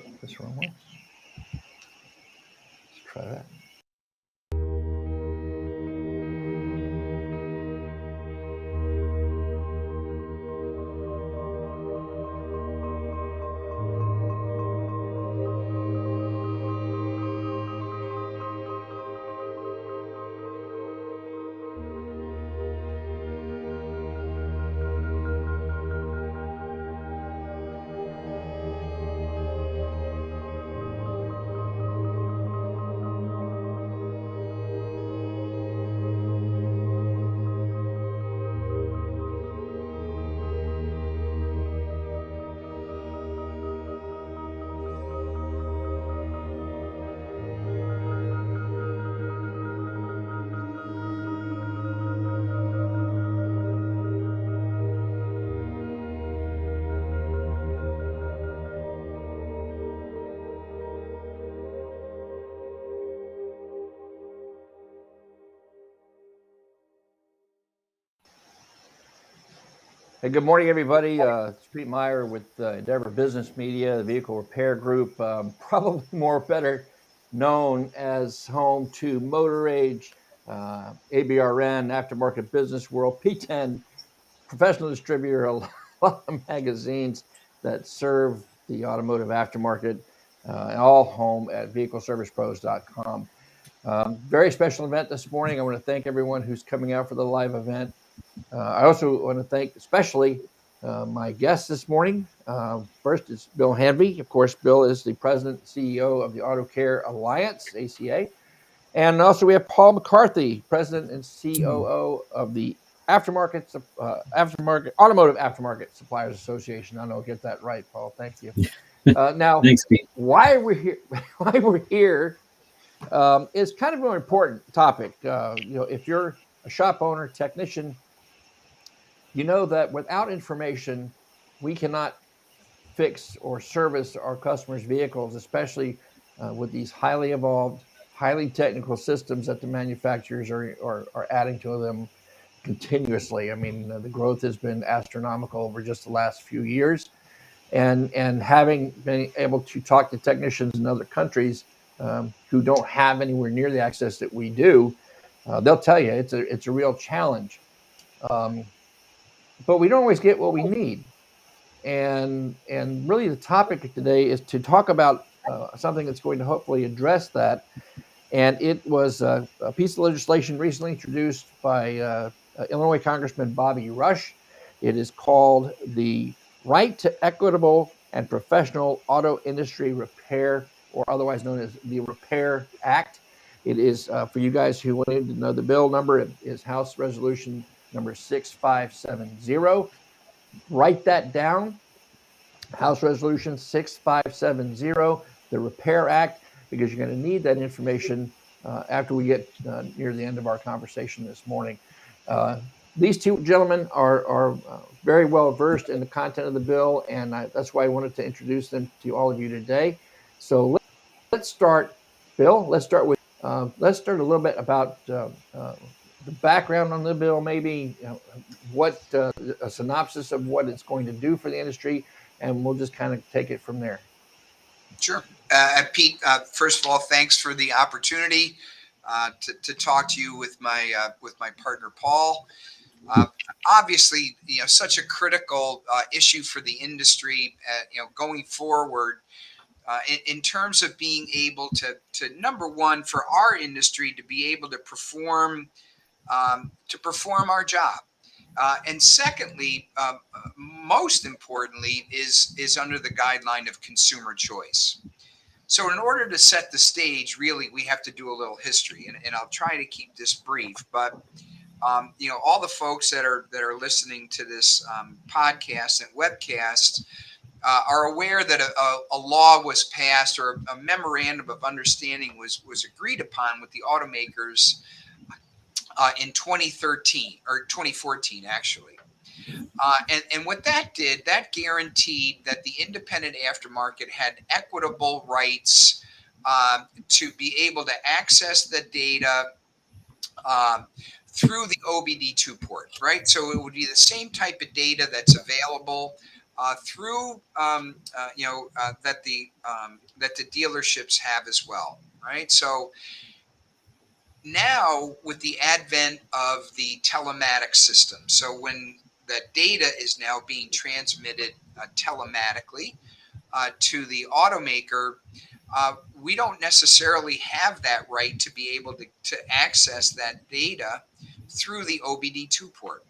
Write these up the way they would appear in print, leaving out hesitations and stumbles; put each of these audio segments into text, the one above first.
Oh, that's the wrong one. Let's try that. Hey, good morning, everybody. It's Pete Meyer with Endeavor Business Media, the Vehicle Repair Group, probably better known as home to Motor Age, ABRN, Aftermarket Business World, P10, professional distributor, a lot of magazines that serve the automotive aftermarket, all home at vehicleservicepros.com. Very special event this morning. I want to thank everyone who's coming out for the live event. I also want to thank especially my guests this morning. First is Bill Hanvey. Of course, Bill is the president and CEO of the Auto Care Alliance, ACA. And also we have Paul McCarthy, president and COO of the Automotive Aftermarket Suppliers Association. I know I'll get that right, Paul. Thank you. Now, thanks, Pete. Why we're here is kind of an important topic. If you're a shop owner, technician, you know that without information, we cannot fix or service our customers' vehicles, especially with these highly evolved, highly technical systems that the manufacturers are adding to them continuously. I mean, the growth has been astronomical over just the last few years. And having been able to talk to technicians in other countries who don't have anywhere near the access that we do, they'll tell you it's a real challenge. But we don't always get what we need. And really the topic today is to talk about something that's going to hopefully address that. And it was a piece of legislation recently introduced by Illinois Congressman Bobby Rush. It is called the Right to Equitable and Professional Auto Industry Repair, or otherwise known as the Repair Act. It is, for you guys who wanted to know the bill number, it is House Resolution number 6570. Write that down. House Resolution 6570, the Repair Act, because you're going to need that information after we get near the end of our conversation this morning. These two gentlemen are very well versed in the content of the bill, and that's why I wanted to introduce them to all of you today. So let's start, Bill. Let's start a little bit about the background on the bill, maybe what a synopsis of what it's going to do for the industry, and we'll just kind of take it from there. Sure. Pete, first of all, thanks for the opportunity to talk to you with my partner, Paul. Obviously, such a critical issue for the industry, going forward, in terms of being able to number one, for our industry to be able to perform our job. And secondly, most importantly, is under the guideline of consumer choice. So in order to set the stage, really, we have to do a little history, and I'll try to keep this brief. But all the folks that are listening to this podcast and webcast are aware that a law was passed, or a memorandum of understanding was agreed upon with the automakers in 2013 or 2014, actually. And what that did, that guaranteed that the independent aftermarket had equitable rights to be able to access the data through the OBD2 port, right? So it would be the same type of data that's available through that the dealerships have as well, right? So now with the advent of the telematic system, so when that data is now being transmitted telematically to the automaker, we don't necessarily have that right to be able to access that data through the OBD2 port.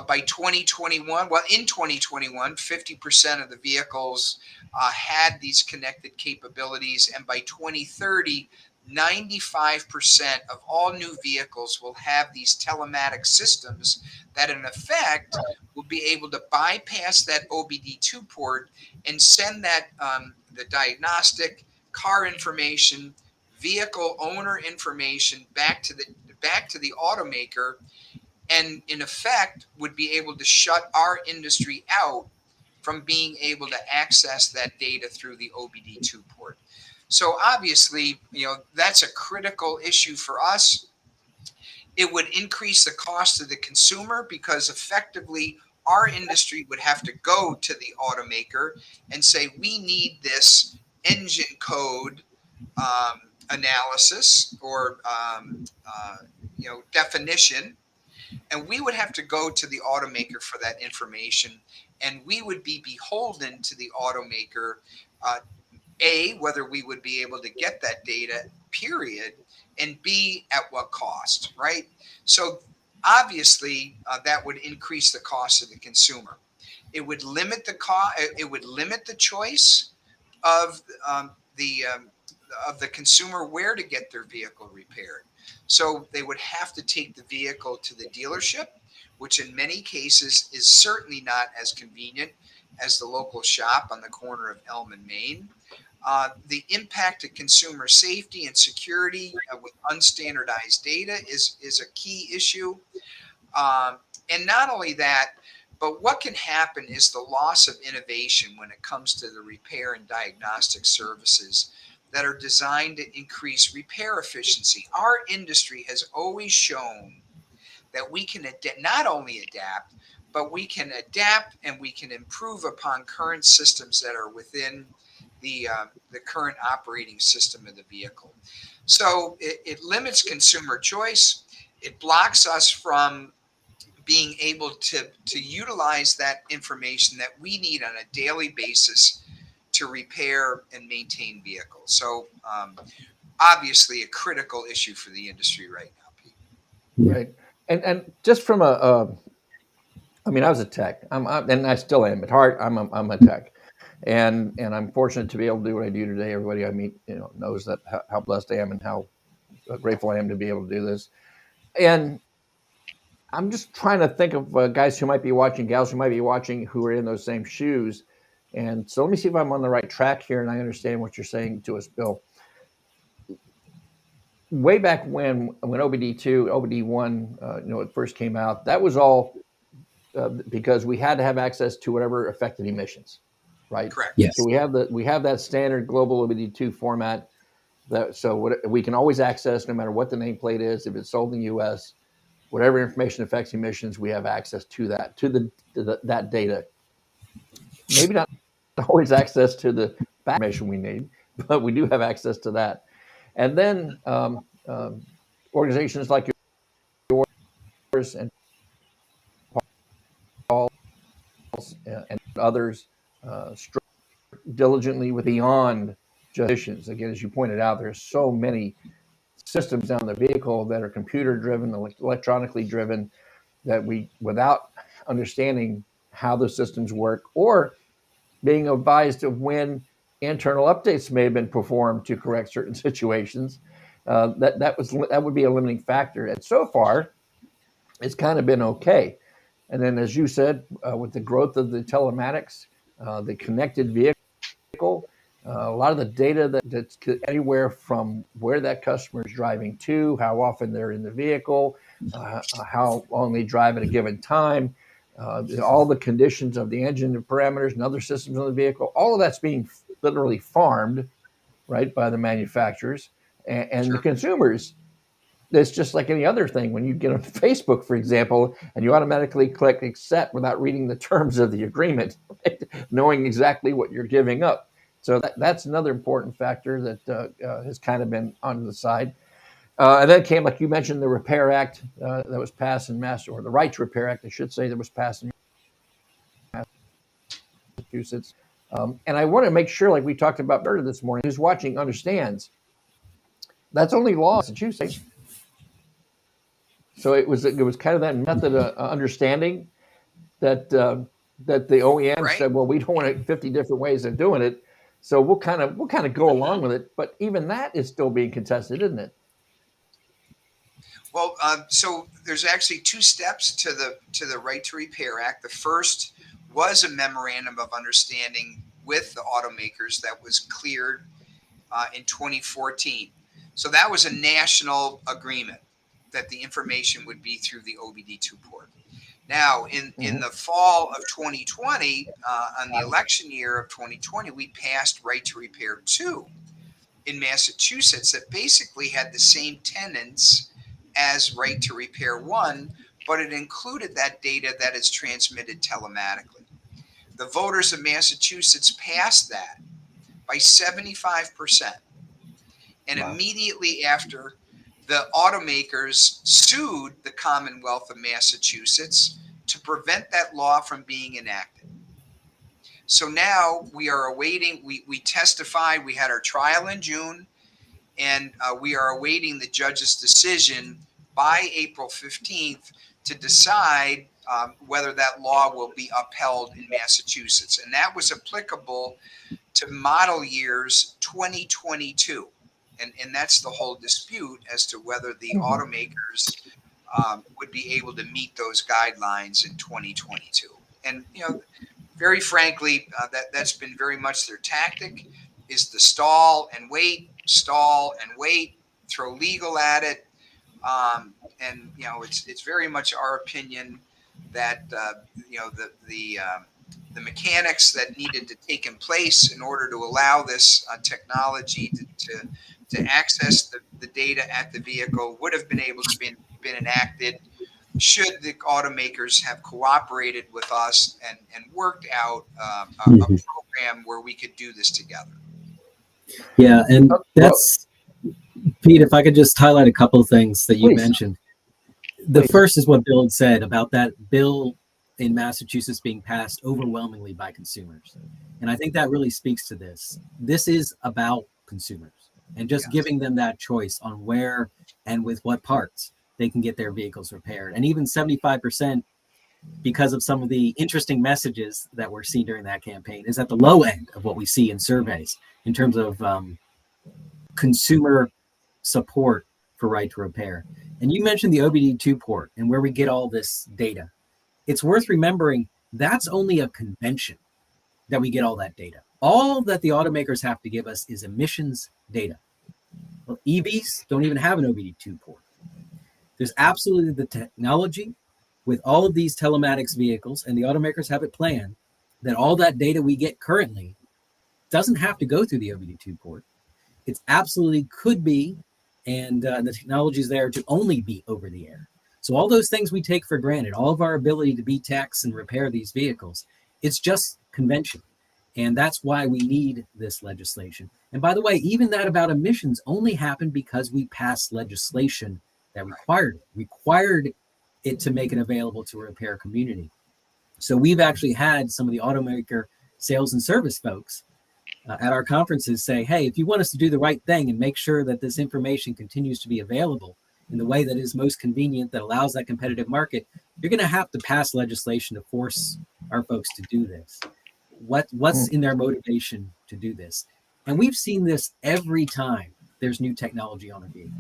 By 2021, well, in 2021, 50% of the vehicles had these connected capabilities. And by 2030, 95% of all new vehicles will have these telematic systems that, in effect, will be able to bypass that OBD2 port and send that the diagnostic, car information, vehicle owner information back to the automaker, and in effect would be able to shut our industry out from being able to access that data through the OBD2 port. So obviously, that's a critical issue for us. It would increase the cost to the consumer because effectively our industry would have to go to the automaker and say, we need this engine code analysis or definition, and we would have to go to the automaker for that information, and we would be beholden to the automaker, whether we would be able to get that data, period, and B, at what cost, right? So obviously that would increase the cost of the consumer. It would limit the cost. It would limit the choice of the consumer where to get their vehicle repaired. So they would have to take the vehicle to the dealership, which in many cases is certainly not as convenient as the local shop on the corner of Elm and Main. The impact to consumer safety and security with unstandardized data is a key issue. And not only that, but what can happen is the loss of innovation when it comes to the repair and diagnostic services that are designed to increase repair efficiency. Our industry has always shown that we can not only adapt, but we can adapt and we can improve upon current systems that are within the current operating system of the vehicle. So it limits consumer choice. It blocks us from being able to utilize that information that we need on a daily basis to repair and maintain vehicles. So obviously a critical issue for the industry right now, Pete. Right. And just from I mean, I was a tech, and I still am at heart. I'm a tech, and I'm fortunate to be able to do what I do today. Everybody I meet, knows that how blessed I am and how grateful I am to be able to do this. And I'm just trying to think of guys who might be watching, gals who might be watching, who are in those same shoes. And so let me see if I'm on the right track here and I understand what you're saying to us, Bill. Way back when OBD2, OBD1, it first came out, that was all because we had to have access to whatever affected emissions, right? Correct. Yes. So we have that standard global OBD2 format so we can always access no matter what the nameplate is. If it's sold in the U.S., whatever information affects emissions, we have access to that, that data. Maybe not always access to the back information we need, but we do have access to that. And then organizations like yours and Paul's and others diligently with beyond just emissions. Again, as you pointed out, there's so many systems on the vehicle that are computer driven, electronically driven, that we, without understanding how the systems work or being advised of when internal updates may have been performed to correct certain situations, that would be a limiting factor. And so far, it's kind of been okay. And then, as you said, with the growth of the telematics, the connected vehicle, a lot of the data that's anywhere from where that customer is driving to, how often they're in the vehicle, how long they drive at a given time, all the conditions of the engine and parameters and other systems on the vehicle, all of that's being literally farmed, right, by the manufacturers and Sure. the consumers. it's just like any other thing. When you get on Facebook, for example, and you automatically click accept without reading the terms of the agreement, knowing exactly what you're giving up. So that's another important factor that has kind of been on the side. And then came, like you mentioned, the Repair Act that was passed in or the Right to Repair Act, I should say, that was passed in Massachusetts. And I want to make sure, like we talked about earlier this morning, who's watching understands that's only law in Massachusetts. So it was kind of that method of understanding that that the OEM Right. said, well, we don't want 50 different ways of doing it, so we'll kind of go along with it. But even that is still being contested, isn't it? Well, so there's actually two steps to the Right to Repair Act. The first was a memorandum of understanding with the automakers that was cleared in 2014. So that was a national agreement that the information would be through the OBD2 port. Now, in the fall of 2020, on the election year of 2020, we passed Right to Repair 2 in Massachusetts that basically had the same tenets as Right to Repair 1, but it included that data that is transmitted telematically. The voters of Massachusetts passed that by 75%. And Wow. immediately after, the automakers sued the Commonwealth of Massachusetts to prevent that law from being enacted. So now we are awaiting, we testified, we had our trial in June, and we are awaiting the judge's decision by April 15th to decide whether that law will be upheld in Massachusetts. And that was applicable to model years 2022. And that's the whole dispute as to whether the automakers would be able to meet those guidelines in 2022. And, very frankly, that's been very much their tactic, is to stall and wait, throw legal at it. And, it's very much our opinion that, the mechanics that needed to take in place in order to allow this technology to access the data at the vehicle would have been able to been enacted should the automakers have cooperated with us and worked out a program where we could do this together. Yeah, and that's, Pete, if I could just highlight a couple of things that you mentioned. The first is what Bill had said about that bill in Massachusetts being passed overwhelmingly by consumers. And I think that really speaks to this. This is about consumers and just giving them that choice on where and with what parts they can get their vehicles repaired. And even 75%, because of some of the interesting messages that we're seeing during that campaign, is at the low end of what we see in surveys in terms of consumer support for Right to Repair. And you mentioned the OBD2 port and where we get all this data. It's worth remembering that's only a convention that we get all that data. All that the automakers have to give us is emissions data. Well, EVs don't even have an OBD2 port. There's absolutely the technology with all of these telematics vehicles, and the automakers have it planned that all that data we get currently doesn't have to go through the OBD2 port. It absolutely could be, and the technology is there to only be over the air. So all those things we take for granted, all of our ability to be techs and repair these vehicles, it's just convention. And that's why we need this legislation. And by the way, even that about emissions only happened because we passed legislation that required it to make it available to a repair community. So we've actually had some of the automaker sales and service folks at our conferences say, hey, if you want us to do the right thing and make sure that this information continues to be available in the way that is most convenient, that allows that competitive market, you're going to have to pass legislation to force our folks to do this. What's in their motivation to do this? And we've seen this every time there's new technology on a vehicle.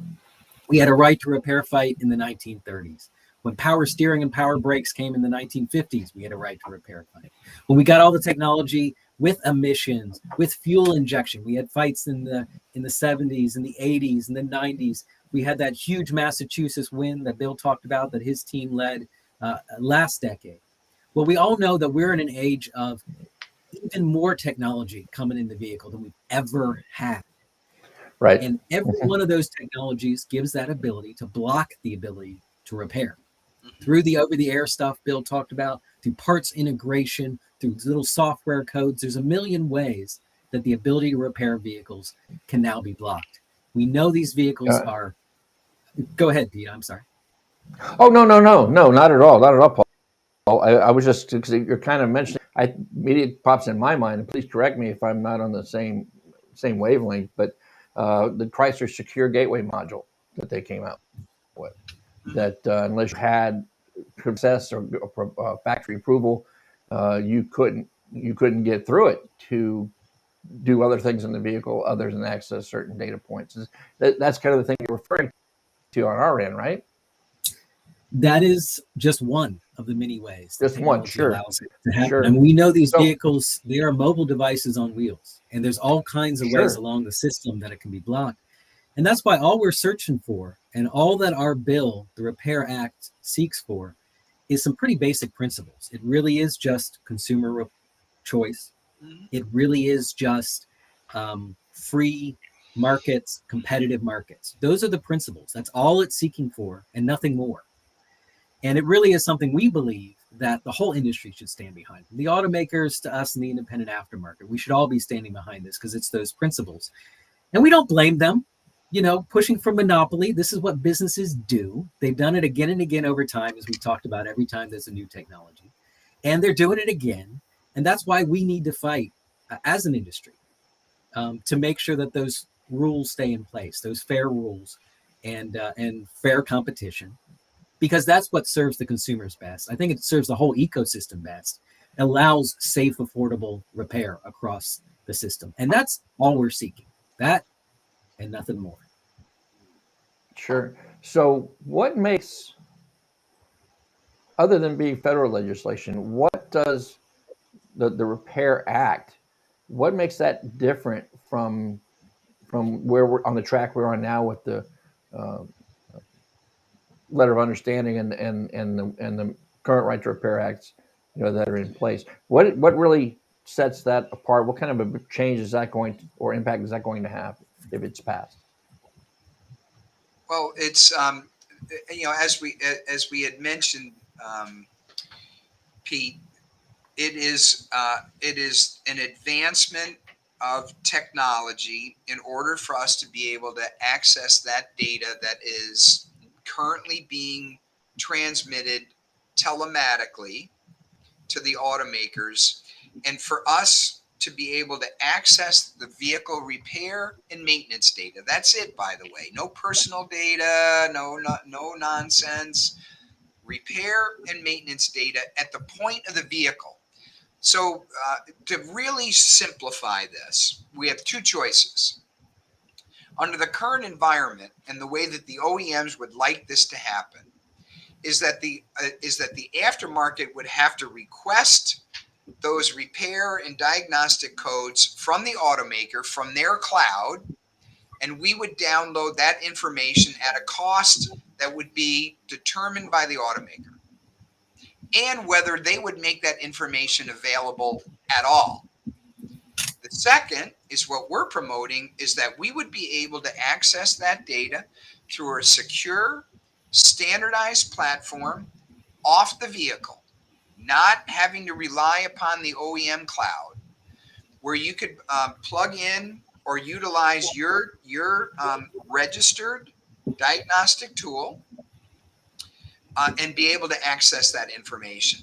We had a Right to Repair fight in the 1930s. When power steering and power brakes came in the 1950s, we had a Right to Repair fight. When we got all the technology with emissions, with fuel injection, we had fights in the 70s, in the 80s, and the 90s. We had that huge Massachusetts win that Bill talked about that his team led last decade. Well, we all know that we're in an age of even more technology coming in the vehicle than we've ever had. Right. And every one of those technologies gives that ability to block the ability to repair. Through the over-the-air stuff Bill talked about, through parts integration, through little software codes, there's a million ways that the ability to repair vehicles can now be blocked. We know these vehicles are. Go ahead, Pete. I'm sorry. Oh, no, not at all, not at all, Paul. I was just, because you're kind of mentioning, immediately pops in my mind, and please correct me if I'm not on the same wavelength, but the Chrysler Secure Gateway module that they came out with, that unless you had process or factory approval, you couldn't get through it to do other things in the vehicle other than access certain data points. That's kind of the thing you're referring to on our end, right? That is just one of the many ways that Just one, technology sure, allows it to happen. sure. And we know these So, vehicles, they are mobile devices on wheels, and there's all kinds of ways sure, along the system that it can be blocked. And that's why all we're searching for, and all that our bill, the Repair Act, seeks for, is some pretty basic principles. It really is just consumer choice. It really is just free markets, competitive markets. Those are the principles. That's all it's seeking for, and nothing more. And it really is something we believe that the whole industry should stand behind. From the automakers to us in the independent aftermarket, we should all be standing behind this because it's those principles. And we don't blame them. You know, pushing for monopoly, this is what businesses do. They've done it again and again over time, as we've talked about every time there's a new technology. And they're doing it again. And that's why we need to fight as an industry to make sure that those rules stay in place, those fair rules and fair competition, because that's what serves the consumers best. I think it serves the whole ecosystem best, allows safe, affordable repair across the system. And that's all we're seeking, that and nothing more. sure. So what makes, other than being federal legislation, what does the Repair Act, what makes that different from where we're on the track we're on now with the uh, letter of understanding and the current right to repair acts, that are in place? What really sets that apart? What kind of a change is that going to, or impact is that going to have if it's passed? Well, it's as we had mentioned, Pete, it is an advancement of technology in order for us to be able to access that data that is currently being transmitted telematically to the automakers, and for us to be able to access the vehicle repair and maintenance data. That's it, by the way. No personal data, no nonsense. Repair and maintenance data at the point of the vehicle. So to really simplify this, we have two choices. Under the current environment and the way that the OEMs would like this to happen, is that the aftermarket would have to request those repair and diagnostic codes from the automaker, from their cloud, and we would download that information at a cost that would be determined by the automaker, and whether they would make that information available at all. The second is what we're promoting, is that we would be able to access that data through a secure, standardized platform off the vehicle, not having to rely upon the OEM cloud, where you could plug in or utilize your registered diagnostic tool and be able to access that information.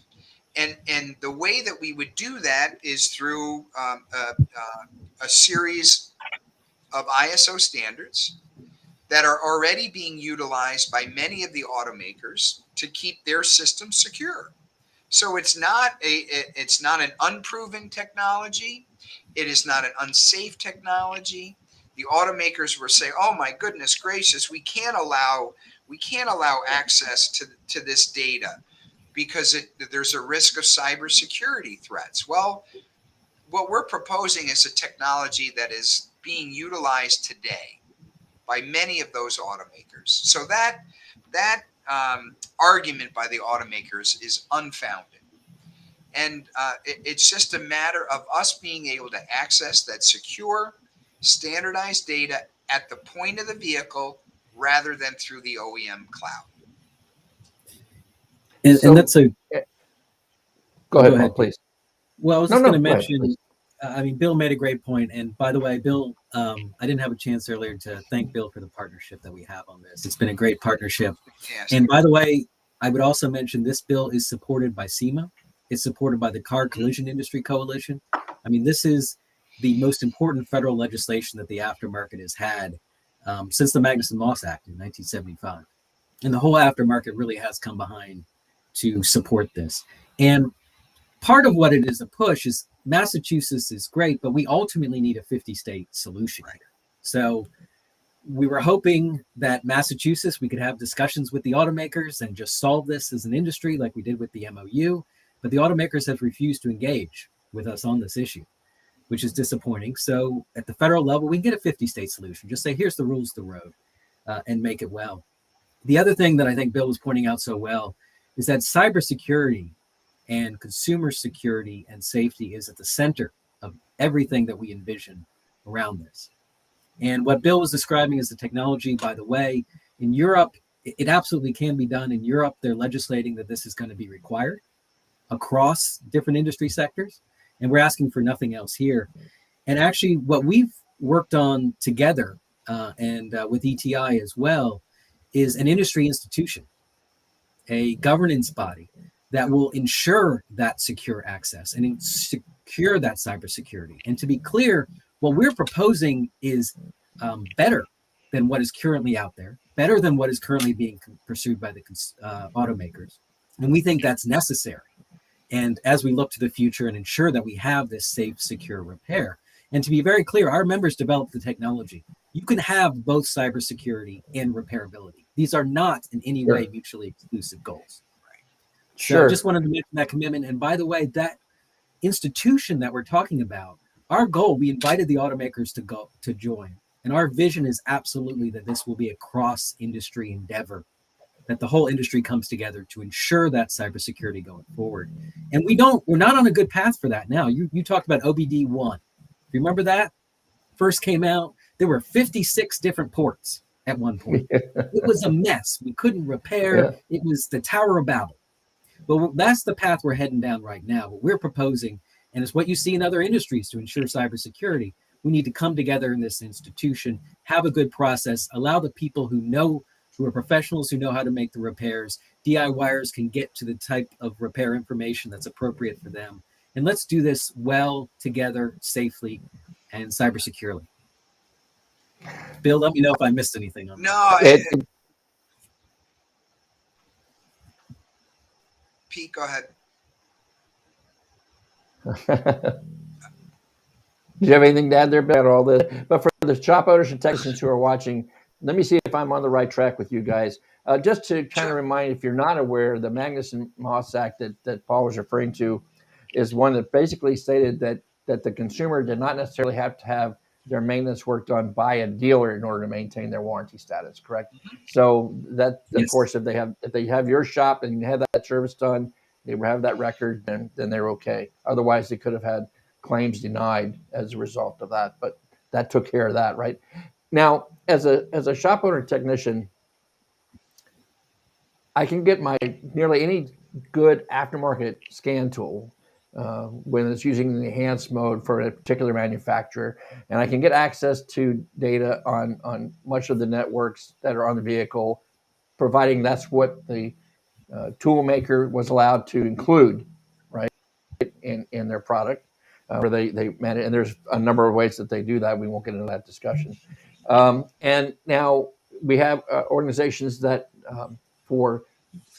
And the way that we would do that is through a series of ISO standards that are already being utilized by many of the automakers to keep their systems secure. So it's not an unproven technology. It is not an unsafe technology. The automakers were saying, "Oh my goodness gracious, we can't allow access to this data because there's a risk of cybersecurity threats." Well, what we're proposing is a technology that is being utilized today by many of those automakers. So that argument by the automakers is unfounded. And it's just a matter of us being able to access that secure, standardized data at the point of the vehicle rather than through the OEM cloud. And that's a go ahead, go Paul, ahead, Pete. please. Well, I was No, just going no, to go ahead, mention, please. I mean, Bill made a great point. And by the way, Bill, I didn't have a chance earlier to thank Bill for the partnership that we have on this. It's been a great partnership. Yes. And by the way, I would also mention this bill is supported by SEMA. It's supported by the Car Collision Industry Coalition. I mean, this is the most important federal legislation that the aftermarket has had since the Magnuson-Moss Act in 1975. And the whole aftermarket really has come behind to support this. And part of what it is a push is Massachusetts is great, but we ultimately need a 50-state solution here. So we were hoping that Massachusetts, we could have discussions with the automakers and just solve this as an industry like we did with the MOU. But the automakers have refused to engage with us on this issue, which is disappointing. So at the federal level, we can get a 50-state solution. Just say, here's the rules of the road and make it well. The other thing that I think Bill was pointing out so well is that cybersecurity and consumer security and safety is at the center of everything that we envision around this. And what Bill was describing is the technology, by the way, in Europe, it absolutely can be done. In Europe, they're legislating that this is going to be required across different industry sectors. And we're asking for nothing else here. And actually, what we've worked on together and with ETI as well is an industry institution, a governance body that will ensure that secure access and secure that cybersecurity. And to be clear, what we're proposing is better than what is currently out there, better than what is currently being pursued by the automakers. And we think that's necessary. And as we look to the future and ensure that we have this safe, secure repair, and to be very clear, our members developed the technology. You can have both cybersecurity and repairability. These are not in any way mutually exclusive goals. Sure. So I just wanted to mention that commitment. And by the way, that institution that we're talking about, our goal, we invited the automakers to join. And our vision is absolutely that this will be a cross-industry endeavor, that the whole industry comes together to ensure that cybersecurity going forward. And we're not on a good path for that now. You talked about OBD1. Remember that? First came out, there were 56 different ports at one point. It was a mess. We couldn't repair. Yeah. It was the Tower of Babel. Well, that's the path we're heading down right now. What we're proposing, and it's what you see in other industries to ensure cybersecurity, we need to come together in this institution, have a good process, allow the people who are professionals who know how to make the repairs, DIYers can get to the type of repair information that's appropriate for them. And let's do this well together, safely, and cyber securely. Bill, let me know if I missed anything on that. Pete, go ahead. Do you have anything to add there about all this? But for the shop owners and technicians who are watching, let me see if I'm on the right track with you guys. Just to kind of remind, if you're not aware, the Magnuson-Moss Act that Paul was referring to is one that basically stated that the consumer did not necessarily have to have their maintenance work done by a dealer in order to maintain their warranty status, correct? So that, of course, if they have your shop and you have that service done, they have that record, then they're okay. Otherwise, they could have had claims denied as a result of that, but that took care of that, right? Now, as a shop owner technician, I can get my nearly any good aftermarket scan tool when it's using the enhanced mode for a particular manufacturer, and I can get access to data on much of the networks that are on the vehicle, providing that's what the tool maker was allowed to include, right, in their product. Where they manage, and there's a number of ways that they do that. We won't get into that discussion. And now we have organizations that for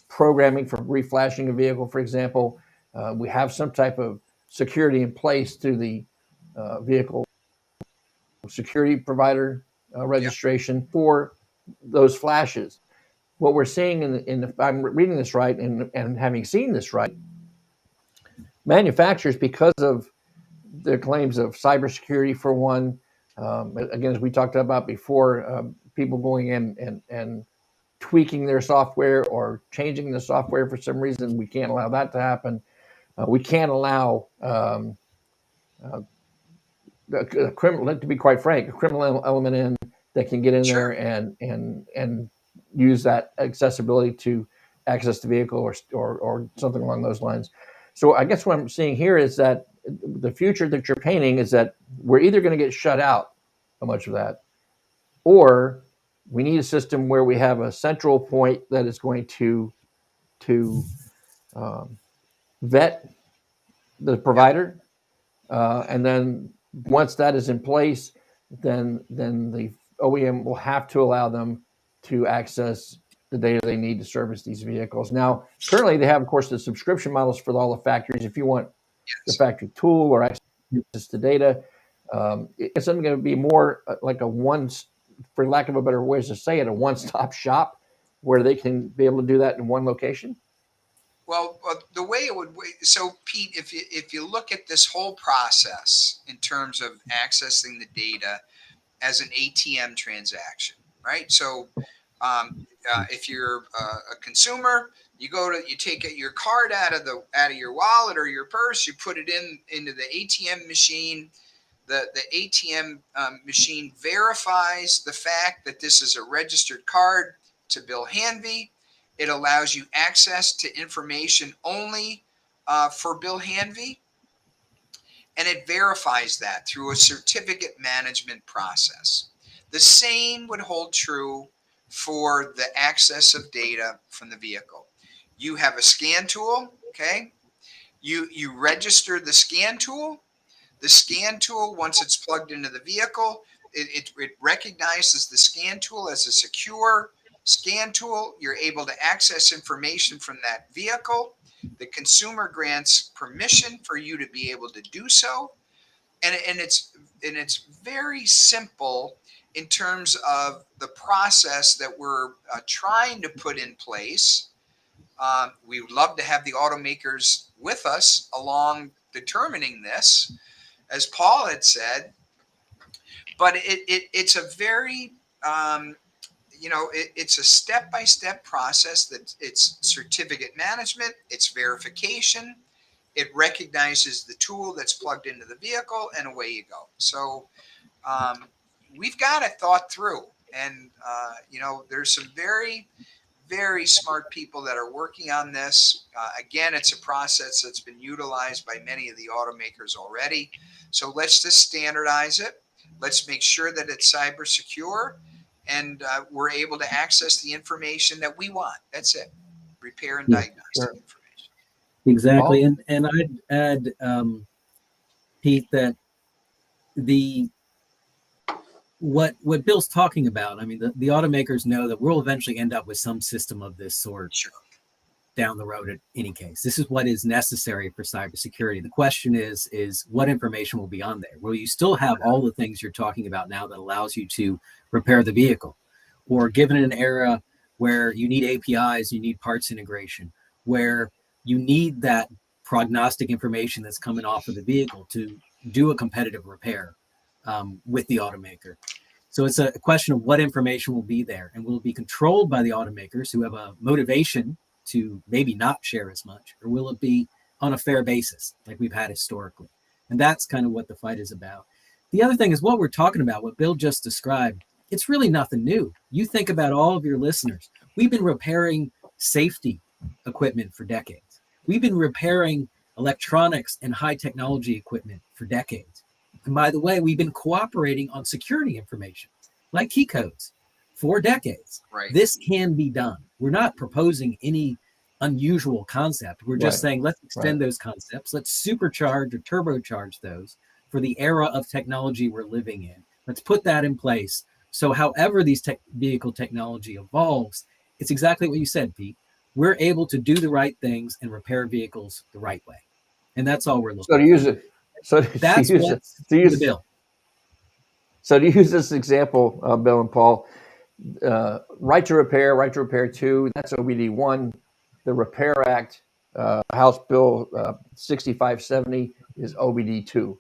programming, for reflashing a vehicle, for example, we have some type of security in place through the vehicle security provider registration for those flashes. What we're seeing if I'm reading this right and having seen this right, manufacturers, because of their claims of cybersecurity for one, again, as we talked about before, people going in and tweaking their software or changing the software for some reason, we can't allow that to happen. We can't allow to be quite frank, a criminal element in that can get in Sure. there and use that accessibility to access the vehicle or something along those lines. So I guess what I'm seeing here is that the future that you're painting is that we're either going to get shut out of much of that, or we need a system where we have a central point that is going to um, vet the provider, and then once that is in place, then the OEM will have to allow them to access the data they need to service these vehicles. Now, currently they have, of course, the subscription models for all the factories. If you want the Yes. factory tool or access to data, it's going to be more like a one, for lack of a better way to say it, a one-stop shop where they can be able to do that in one location. Well, the way it would, so Pete, if you look at this whole process in terms of accessing the data as an ATM transaction, right? So if you're a consumer, you take your card out of your wallet or your purse, you put it into the ATM machine. The ATM machine verifies the fact that this is a registered card to Bill Hanvey. It allows you access to information only for Bill Hanvey, and it verifies that through a certificate management process. The same would hold true for the access of data from the vehicle. You have a scan tool, okay? You register the scan tool. The scan tool, once it's plugged into the vehicle, it recognizes the scan tool as a secure scan tool. You're able to access information from that vehicle. The consumer grants permission for you to be able to do so. And it's very simple in terms of the process that we're trying to put in place. We would love to have the automakers with us along determining this, as Paul had said, but it's a very, it's a step-by-step process that it's certificate management, it's verification, it recognizes the tool that's plugged into the vehicle, and away you go. So we've got it thought through, and there's some very, very smart people that are working on this. Again, it's a process that's been utilized by many of the automakers already. So let's just standardize it. Let's make sure that it's cyber secure, and we're able to access the information that we want. That's it. Repair and diagnostic information. Exactly. Paul? And I'd add, Pete, that what Bill's talking about, I mean, the automakers know that we'll eventually end up with some system of this sort Sure. down the road. In any case, this is what is necessary for cybersecurity. The question is what information will be on there? Will you still have all the things you're talking about now that allows you to repair the vehicle? Or given an era where you need APIs, you need parts integration, where you need that prognostic information that's coming off of the vehicle to do a competitive repair with the automaker. So it's a question of what information will be there, and will it be controlled by the automakers who have a motivation to maybe not share as much, or will it be on a fair basis like we've had historically? And that's kind of what the fight is about. The other thing is what we're talking about, what Bill just described. It's really nothing new. You think about all of your listeners. We've been repairing safety equipment for decades. We've been repairing electronics and high technology equipment for decades. And by the way, we've been cooperating on security information, like key codes, for decades. Right. This can be done. We're not proposing any unusual concept. We're just saying, let's extend those concepts. Let's supercharge or turbocharge those for the era of technology we're living in. Let's put that in place. So however these vehicle technology evolves, it's exactly what you said, Pete. We're able to do the right things and repair vehicles the right way. And that's all we're looking for. So to use it, that's what's the bill. So to use this example, Bill and Paul, right to repair 2, that's OBD 1. The Repair Act, House Bill 6570 is OBD 2,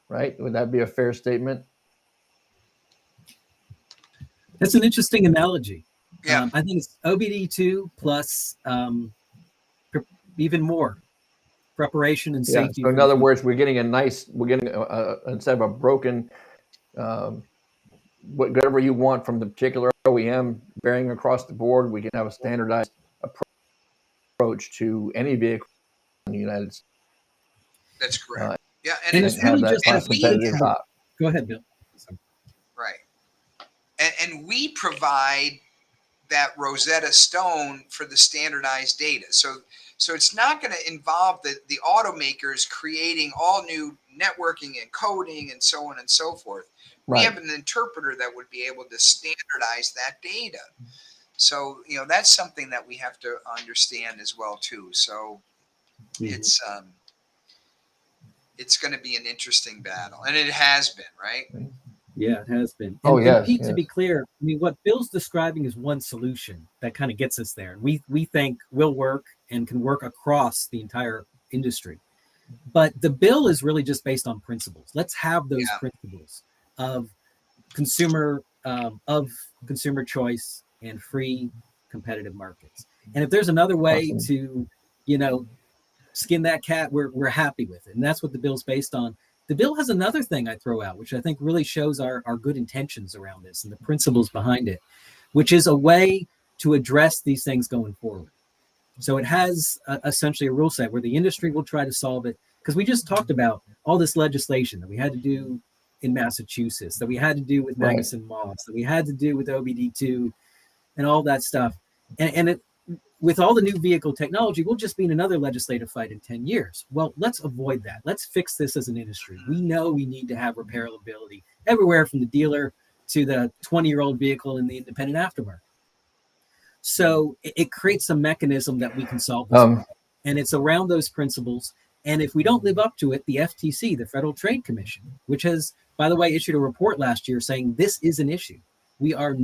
right? Would that be a fair statement? That's an interesting analogy. Yeah. I think it's OBD 2 plus even more preparation and safety. So in other words, we're getting instead of a broken whatever you want from the particular OEM, varying across the board. We can have a standardized approach to any vehicle in the United States. That's correct. Yeah, and And it's have really that just cost competitive top. Go ahead, Bill. right. And we provide that Rosetta Stone for the standardized data. So it's not going to involve the automakers creating all new networking and coding and so on and so forth. We have an interpreter that would be able to standardize that data. So, that's something that we have to understand as well too. So it's going to be an interesting battle, and it has been, right? Yeah, it has been. And Pete, to be clear, I mean, what Bill's describing is one solution that kind of gets us there. We think will work and can work across the entire industry. But the bill is really just based on principles. Let's have those principles of consumer choice and free competitive markets. And if there's another way to, skin that cat, we're happy with it. And that's what the bill's based on. The bill has another thing I throw out, which I think really shows our good intentions around this and the principles behind it, which is a way to address these things going forward. So it has essentially a rule set where the industry will try to solve it. Because we just talked about all this legislation that we had to do in Massachusetts, that we had to do with MagnusonMoss, that we had to do with OBD2 and all that stuff. And it, with all the new vehicle technology, we'll just be in another legislative fight in 10 years. Well, let's avoid that. Let's fix this as an industry. We know we need to have repairability everywhere from the dealer to the 20-year-old vehicle in the independent aftermarket. So it creates a mechanism that we can solve this problem. And it's around those principles. And if we don't live up to it, the FTC, the Federal Trade Commission, which has, by the way, issued a report last year saying this is an issue. We are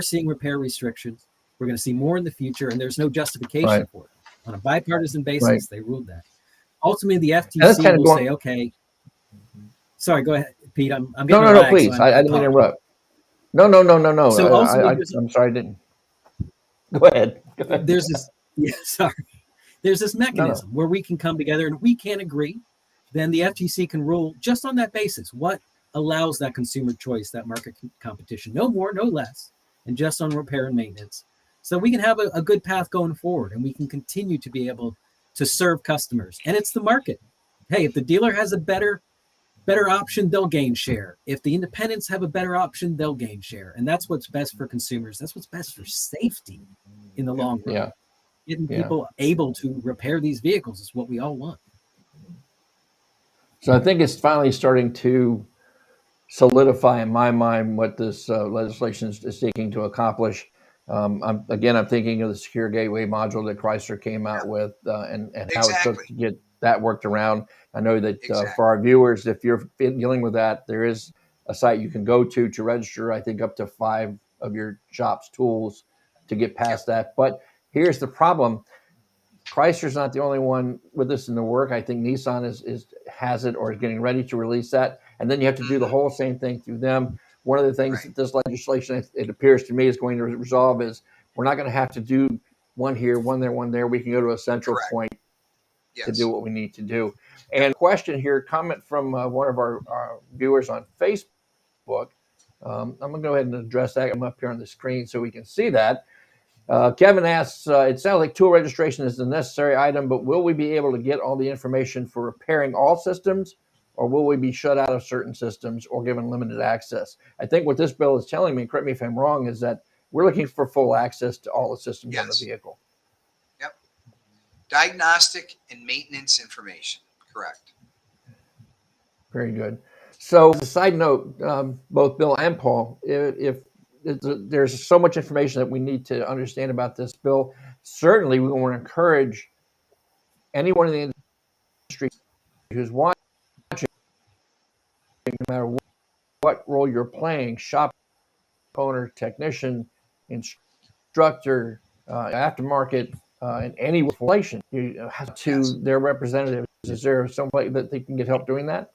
seeing repair restrictions. We're going to see more in the future, and there's no justification for it. On a bipartisan basis, they ruled that. Ultimately, the FTC will say, okay, sorry, go ahead, Pete. I'm getting a lag, please. so I didn't mean to interrupt. No. So I'm sorry, I didn't. Go ahead. There's this mechanism where we can come together and we can agree. Then the FTC can rule just on that basis. What allows that consumer choice, that market competition? No more, no less, and just on repair and maintenance. So we can have a good path going forward, and we can continue to be able to serve customers. And it's the market. Hey, if the dealer has a better option, they'll gain share. If the independents have a better option, they'll gain share. And that's what's best for consumers. That's what's best for safety in the long run. Yeah. Getting people able to repair these vehicles is what we all want. So I think it's finally starting to solidify in my mind what this legislation is seeking to accomplish. I'm thinking of the secure gateway module that Chrysler came out with and how it's supposed to get that worked around. I know that for our viewers, if you're dealing with that, there is a site you can go to register, I think, up to 5 of your shop's tools to get past that. But here's the problem. Chrysler's not the only one with this in the work. I think Nissan has it or is getting ready to release that. And then you have to do the whole same thing through them. One of the things that this legislation, it appears to me, is going to resolve is we're not going to have to do one here, one there, one there. We can go to a central point to do what we need to do. And question here, comment from one of our viewers on Facebook. I'm going to go ahead and address that. I'm up here on the screen so we can see that. Kevin asks, it sounds like tool registration is a necessary item, but will we be able to get all the information for repairing all systems, or will we be shut out of certain systems or given limited access? I think what this bill is telling me, correct me if I'm wrong, is that we're looking for full access to all the systems on the vehicle. Yep. Diagnostic and maintenance information. Correct. Very good. So as a side note, both Bill and Paul, if there's so much information that we need to understand about this bill, certainly we want to encourage anyone in the industry who's watching, no matter what role you're playing, shop owner, technician, instructor, aftermarket, in any relation to their representatives. Is there some way that they can get help doing that?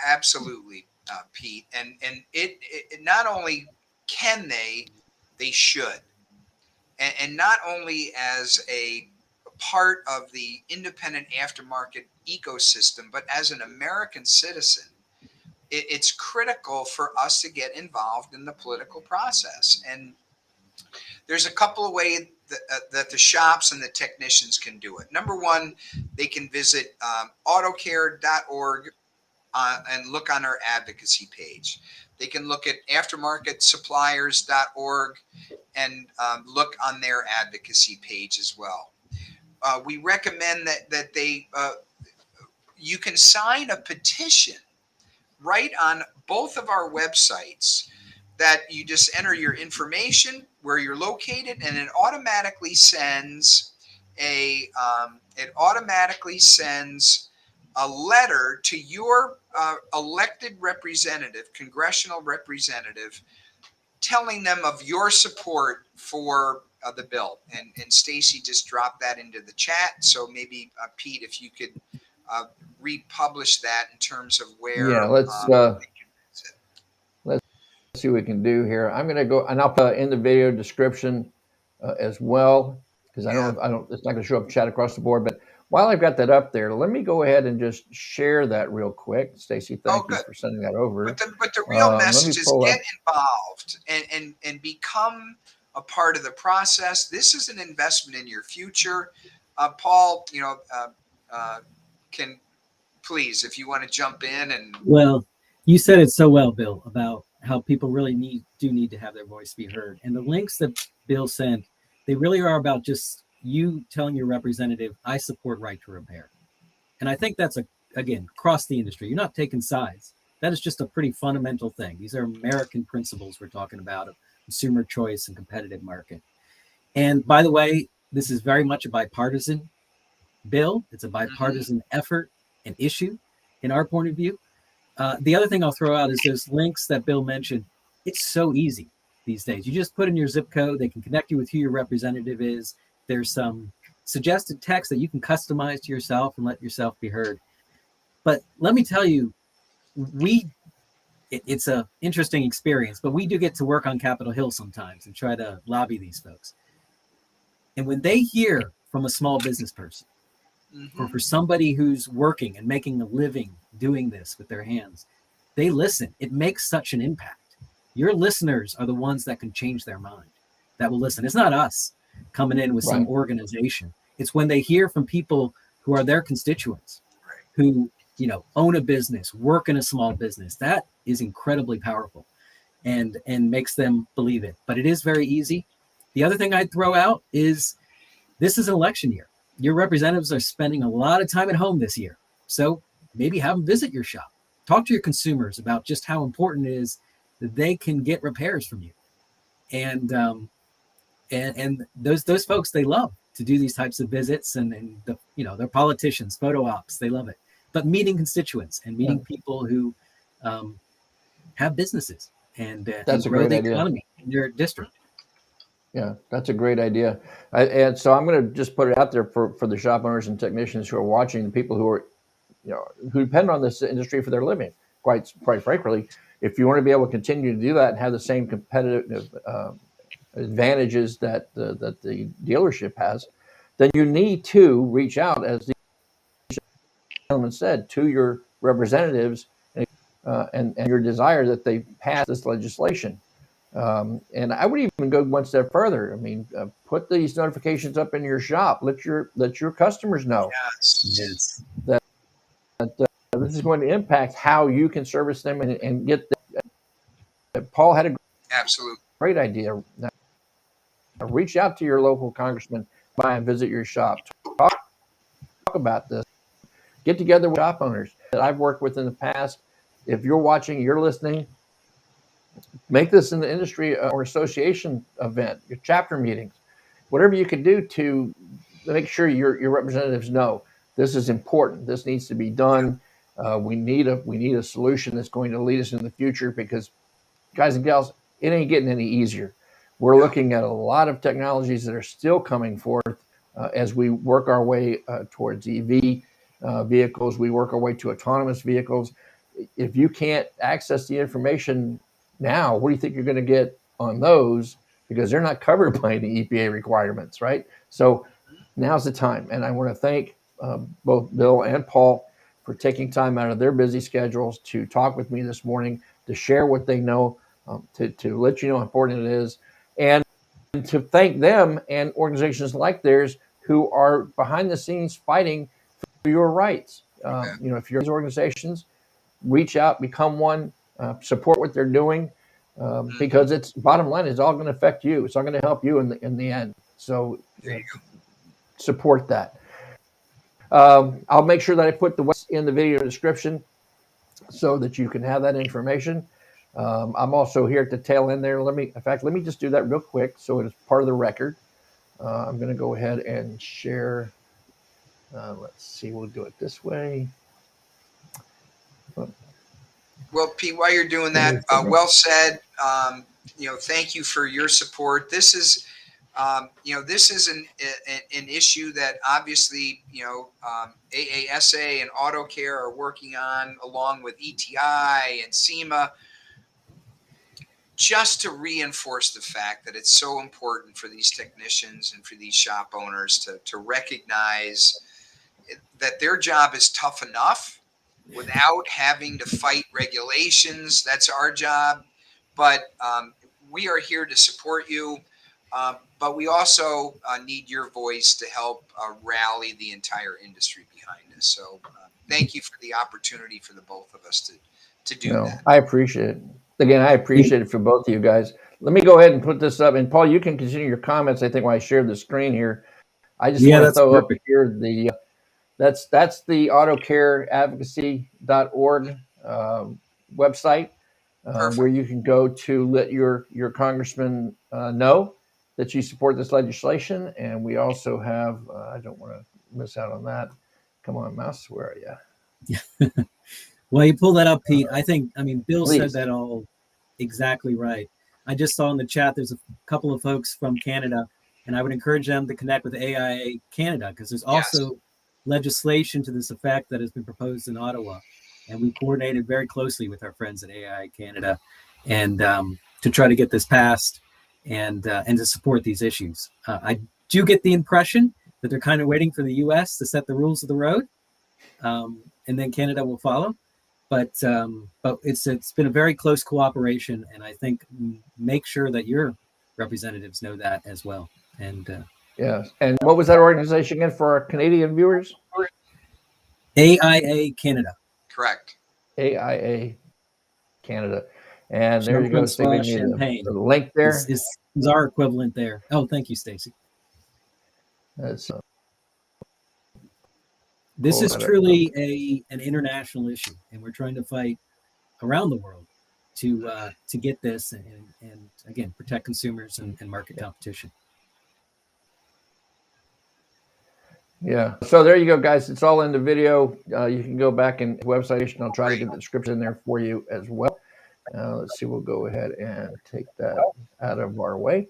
Absolutely, Pete. And it not only can they should. And not only as a part of the independent aftermarket ecosystem, but as an American citizen, it's critical for us to get involved in the political process. And there's a couple of ways that the shops and the technicians can do it. Number one, they can visit autocare.org and look on our advocacy page. They can look at aftermarketsuppliers.org and look on their advocacy page as well. We recommend that you can sign a petition right on both of our websites, that you just enter your information, where you're located, and it automatically sends a letter to your elected representative, congressional representative, telling them of your support for the bill. And Stacy just dropped that into the chat. So maybe Pete, if you could republish that in terms of where. Yeah, let's see what we can do here. I'm going to go, and I'll put in the video description as well, because I don't, it's not going to show up chat across the board. But while I've got that up there, let me go ahead and just share that real quick. Stacy, thank you for sending that over. But the real message is get involved and become a part of the process. This is an investment in your future. Paul, can please, if you want to jump in and. Well, you said it so well, Bill, about how people really do need to have their voice be heard. And the links that Bill sent, they really are about just you telling your representative, I support right to repair. And I think that's, again, across the industry. You're not taking sides. That is just a pretty fundamental thing. These are American principles we're talking about of consumer choice and competitive market. And by the way, this is very much a bipartisan bill. It's a bipartisan effort and issue in our point of view. The other thing I'll throw out is those links that Bill mentioned. It's so easy these days. You just put in your zip code. They can connect you with who your representative is. There's some suggested text that you can customize to yourself and let yourself be heard. But let me tell you, it's an interesting experience, but we do get to work on Capitol Hill sometimes and try to lobby these folks. And when they hear from a small business person, or for somebody who's working and making a living doing this with their hands, they listen. It makes such an impact. Your listeners are the ones that can change their mind, that will listen. It's not us coming in with some organization. It's when they hear from people who are their constituents, who own a business, work in a small business. That is incredibly powerful and makes them believe it. But it is very easy. The other thing I'd throw out is this is an election year. Your representatives are spending a lot of time at home this year. So maybe have them visit your shop. Talk to your consumers about just how important it is that they can get repairs from you. And those folks, they love to do these types of visits, and they're politicians, photo ops, they love it. But meeting constituents and meeting people who have businesses and grow the economy in their district. Yeah, that's a great idea. And so I'm going to just put it out there for the shop owners and technicians who are watching, the people who are, who depend on this industry for their living. Quite frankly, if you want to be able to continue to do that and have the same competitive advantages that the dealership has, then you need to reach out, as the gentleman said, to your representatives and your desire that they pass this legislation. And I would even go one step further. I mean, put these notifications up in your shop. Let your customers know that this is going to impact how you can service them and get them. Paul had a great idea. Now, reach out to your local congressman, by and visit your shop. Talk about this. Get together with shop owners that I've worked with in the past. If you're watching, you're listening, make this an industry or association event, your chapter meetings, whatever you can do to make sure your representatives know this is important. This needs to be done. We need a solution that's going to lead us in the future, because, guys and gals, it ain't getting any easier. We're looking at a lot of technologies that are still coming forth as we work our way towards EV vehicles. We work our way to autonomous vehicles. If you can't access the information now, what do you think you're going to get on those? Because they're not covered by any EPA requirements, right? So now's the time. And I want to thank both Bill and Paul for taking time out of their busy schedules to talk with me this morning, to share what they know, to let you know how important it is, and to thank them and organizations like theirs who are behind the scenes fighting for your rights. If you're these organizations, reach out, become one, support what they're doing, because it's bottom line is all going to affect you. It's all going to help you in the end. So support that. I'll make sure that I put the website in the video description so that you can have that information. I'm also here at the tail end there. Let me just do that real quick so it is part of the record. I'm going to go ahead and share. Let's see, we'll do it this way. Well, Pete, while you're doing that, well said. Thank you for your support. This is an issue that obviously, AASA and Auto Care are working on along with ETI and SEMA, just to reinforce the fact that it's so important for these technicians and for these shop owners to recognize that their job is tough enough without having to fight regulations. That's our job. But we are here to support you. But we also need your voice to help rally the entire industry behind us. So thank you for the opportunity for the both of us to do that. I appreciate it. Again, I appreciate it for both of you guys. Let me go ahead and put this up. And Paul, you can continue your comments, I think, when I share the screen here. I just want to throw up here that's the autocareadvocacy.org website, where you can go to let your congressman know that you support this legislation. And we also have, I don't want to miss out on that. Come on, mouse, where are you? Well, you pull that up, Pete. Bill Please. said that all exactly right. I just saw in the chat there's a couple of folks from Canada, and I would encourage them to connect with AIA Canada, because there's also legislation to this effect that has been proposed in Ottawa. And we coordinated very closely with our friends at AIA Canada and to try to get this passed and to support these issues. I do get the impression that they're kind of waiting for the US to set the rules of the road, and then Canada will follow. But it's been a very close cooperation, and I think make sure that your representatives know that as well. And yes. And what was that organization again for our Canadian viewers? AIA Canada. Correct. AIA Canada. And there you go. So Champagne. The link there is our equivalent there. Oh, thank you, Stacy. This is truly an international issue, and we're trying to fight around the world to get this and again protect consumers and market competition. Yeah. So there you go, guys. It's all in the video. You can go back and website, and I'll try to get the description in there for you as well. Let's see. We'll go ahead and take that out of our way.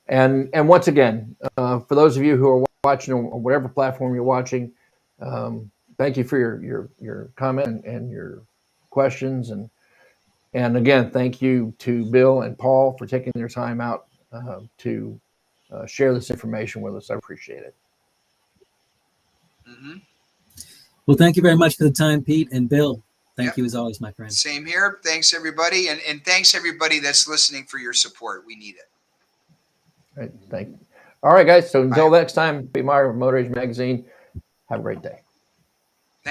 And once again, for those of you who are watching on whatever platform you're watching, thank you for your comment and your questions, and again, thank you to Bill and Paul for taking their time out to share this information with us. I appreciate it. Mm-hmm. Well, thank you very much for the time, Pete and Bill. Thank you as always, my friend. Same here. Thanks everybody, and thanks everybody that's listening for your support. We need it. All right, thank you. All right, guys. So until next time, be my Motor Age Magazine. Have a great day.